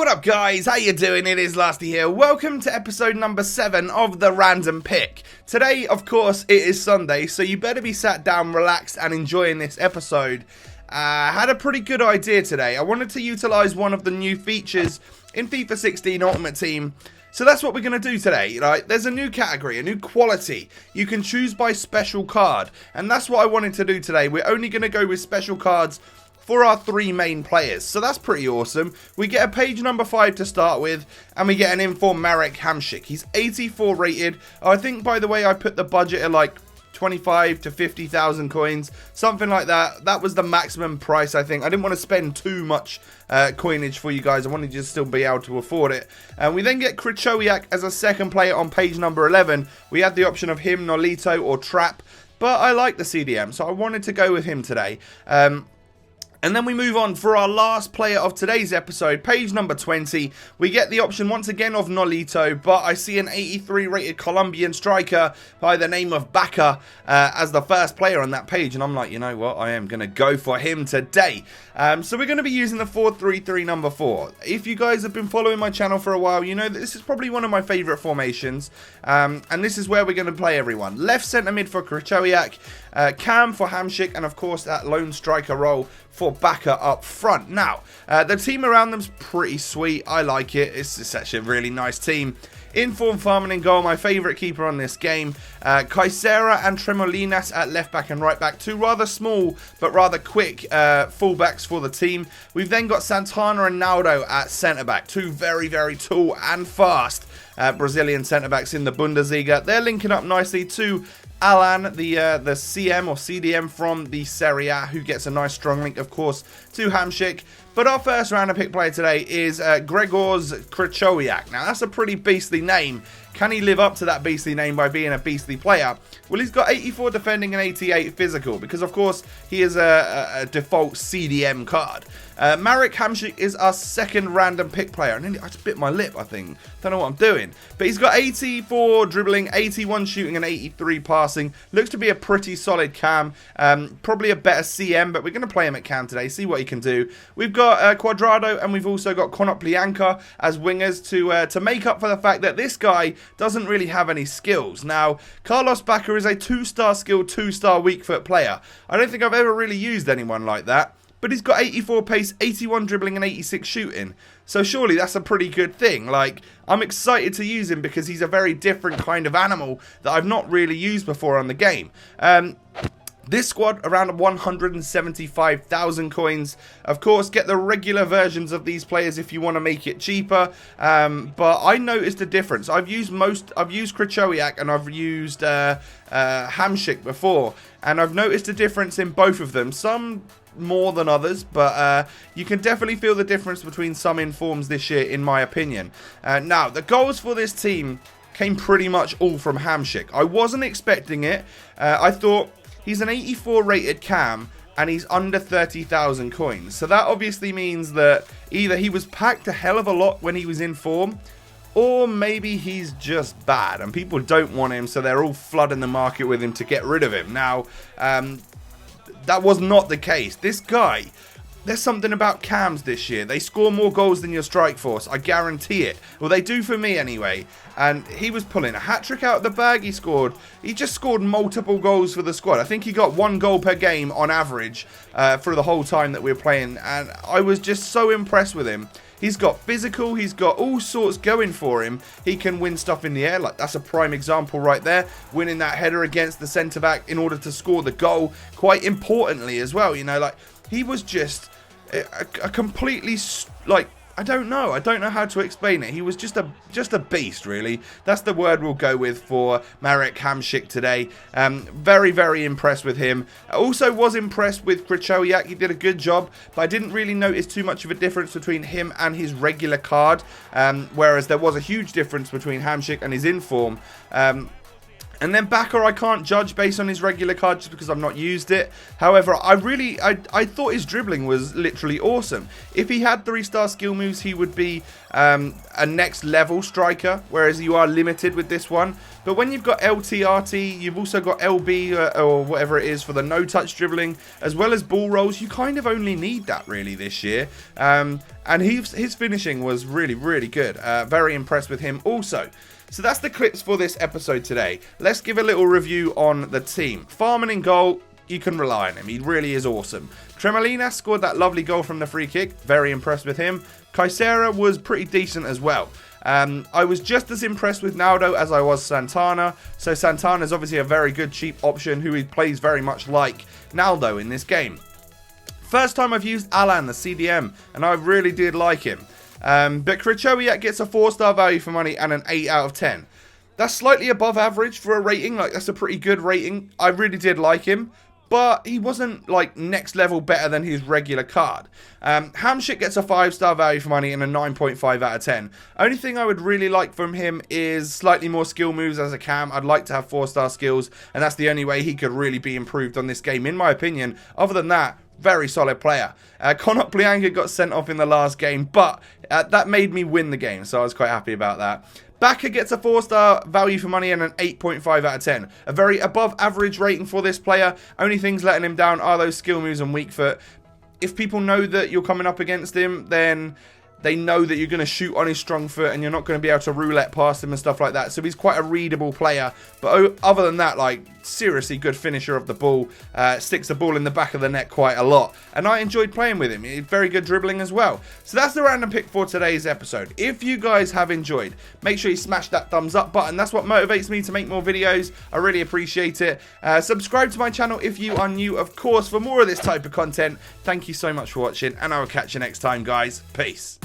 What up guys, how you doing? It is La5ty here. Welcome to episode number 7 of the Random Pick. Today, of course, it is Sunday, so you better be sat down, relaxed and enjoying this episode. I had a pretty good idea today. I wanted to utilise one of the new features in FIFA 16 Ultimate Team. So that's what we're going to do today, right? There's a new category, a new quality. You can choose by special card. And that's what I wanted to do today. We're only going to go with special cards for our 3 main players. So that's pretty awesome. We get a page number 5 to start with, and we get an informed Marek Hamšík. He's 84 rated. I think, by the way, I put the budget at like 25 to 50,000 coins, something like that. That was the maximum price, I think. I didn't want to spend too much coinage for you guys. I wanted you to still be able to afford it. And we then get Krychowiak as a second player on page number 11. We had the option of him, Nolito, or Trap, but I like the CDM, so I wanted to go with him today. And then we move on for our last player of today's episode, page number 20. We get the option once again of Nolito, but I see an 83 rated Colombian striker by the name of Bacca as the first player on that page. And I'm like, you know what, I am going to go for him today. So we're going to be using the 4-3-3 number 4. If you guys have been following my channel for a while, you know that this is probably one of my favourite formations. And this is where we're going to play everyone. Left centre mid for Krychowiak, Cam for Hamšík, and of course that lone striker role for Bacca up front. Now, the team around them's pretty sweet. I like it. It's actually a really nice team. Informed Farman in goal, my favourite keeper on this game. Kaisera and Tremolinas at left back and right back. 2 rather small but rather quick fullbacks for the team. We've then got Santana and Naldo at centre back. 2 very, very tall and fast Brazilian centre backs in the Bundesliga. They're linking up nicely to Alan, the CM or CDM from the Serie A, who gets a nice strong link, of course, to Hamšík. But our first random pick player today is Grzegorz Krychowiak. Now, that's a pretty beastly name. Can he live up to that beastly name by being a beastly player? Well, he's got 84 defending and 88 physical, because, of course, he is a default CDM card. Marek Hamšík is our second random pick player. And I just bit my lip, I think. Don't know what I'm doing. But he's got 84 dribbling, 81 shooting, and 83 passing. Looks to be a pretty solid cam. Probably a better CM, but we're going to play him at cam today, see what he can do. We've got Cuadrado, and we've also got Konoplyanka as wingers to make up for the fact that this guy doesn't really have any skills. Now, Carlos Bacca is a 2-star skill, 2-star weak foot player. I don't think I've ever really used anyone like that. But he's got 84 pace, 81 dribbling and 86 shooting. So surely that's a pretty good thing. Like, I'm excited to use him because he's a very different kind of animal that I've not really used before on the game. This squad, around 175,000 coins. Of course, get the regular versions of these players if you want to make it cheaper. But I noticed a difference. I've used Krychowiak and I've used Hamšík before. And I've noticed a difference in both of them. Some more than others, but you can definitely feel the difference between some informs this year, in my opinion. Now, the goals for this team came pretty much all from Hamšík. I wasn't expecting it. I thought, he's an 84 rated cam and he's under 30,000 coins. So that obviously means that either he was packed a hell of a lot when he was in form, or maybe he's just bad and people don't want him, so they're all flooding the market with him to get rid of him. Now, that was not the case. This guy, there's something about cams this year. They score more goals than your strike force. I guarantee it. Well, they do for me anyway. And he was pulling a hat-trick out of the bag. He just scored multiple goals for the squad. I think he got 1 goal per game on average for the whole time that we were playing. And I was just so impressed with him. He's got physical, he's got all sorts going for him. He can win stuff in the air, like that's a prime example right there. Winning that header against the centre-back in order to score the goal, quite importantly as well. You know, like, he was just a completely, like, I don't know how to explain it. He was just a beast, really. That's the word we'll go with for Marek Hamšík today. Very, very impressed with him. I also was impressed with Krychowiak. He did a good job, but I didn't really notice too much of a difference between him and his regular card, whereas there was a huge difference between Hamšík and his inform. And then Backer, I can't judge based on his regular card just because I've not used it. However, I thought his dribbling was literally awesome. If he had 3-star skill moves, he would be a next level striker, whereas you are limited with this one. But when you've got LTRT, you've also got LB or whatever it is for the no-touch dribbling, as well as ball rolls. You kind of only need that really this year. And his finishing was really, really good. Very impressed with him also. So that's the clips for this episode today. Let's give a little review on the team. Farman in goal, you can rely on him. He really is awesome. Tremolina scored that lovely goal from the free kick. Very impressed with him. Kaisera was pretty decent as well. I was just as impressed with Naldo as I was Santana. So Santana is obviously a very good cheap option who plays very much like Naldo in this game. First time I've used Alan, the CDM, and I really did like him. But Krychowiak gets a 4-star value for money and an 8 out of 10. That's slightly above average for a rating. Like, that's a pretty good rating. I really did like him, but he wasn't like next level better than his regular card. Hamshik gets a 5-star value for money and a 9.5 out of 10. Only thing I would really like from him is slightly more skill moves as a cam. I'd like to have 4-star skills, and that's the only way he could really be improved on this game, in my opinion. Other than that, very solid player. Konop Plianga got sent off in the last game, but that made me win the game, so I was quite happy about that. Backer gets a 4-star value for money and an 8.5 out of 10. A very above average rating for this player. Only things letting him down are those skill moves and weak foot. If people know that you're coming up against him, then they know that you're going to shoot on his strong foot and you're not going to be able to roulette past him and stuff like that. So he's quite a readable player. But other than that, like, seriously good finisher of the ball. Sticks the ball in the back of the net quite a lot. And I enjoyed playing with him. He's very good dribbling as well. So that's the random pick for today's episode. If you guys have enjoyed, make sure you smash that thumbs up button. That's what motivates me to make more videos. I really appreciate it. Subscribe to my channel if you are new, of course, for more of this type of content. Thank you so much for watching, and I will catch you next time, guys. Peace.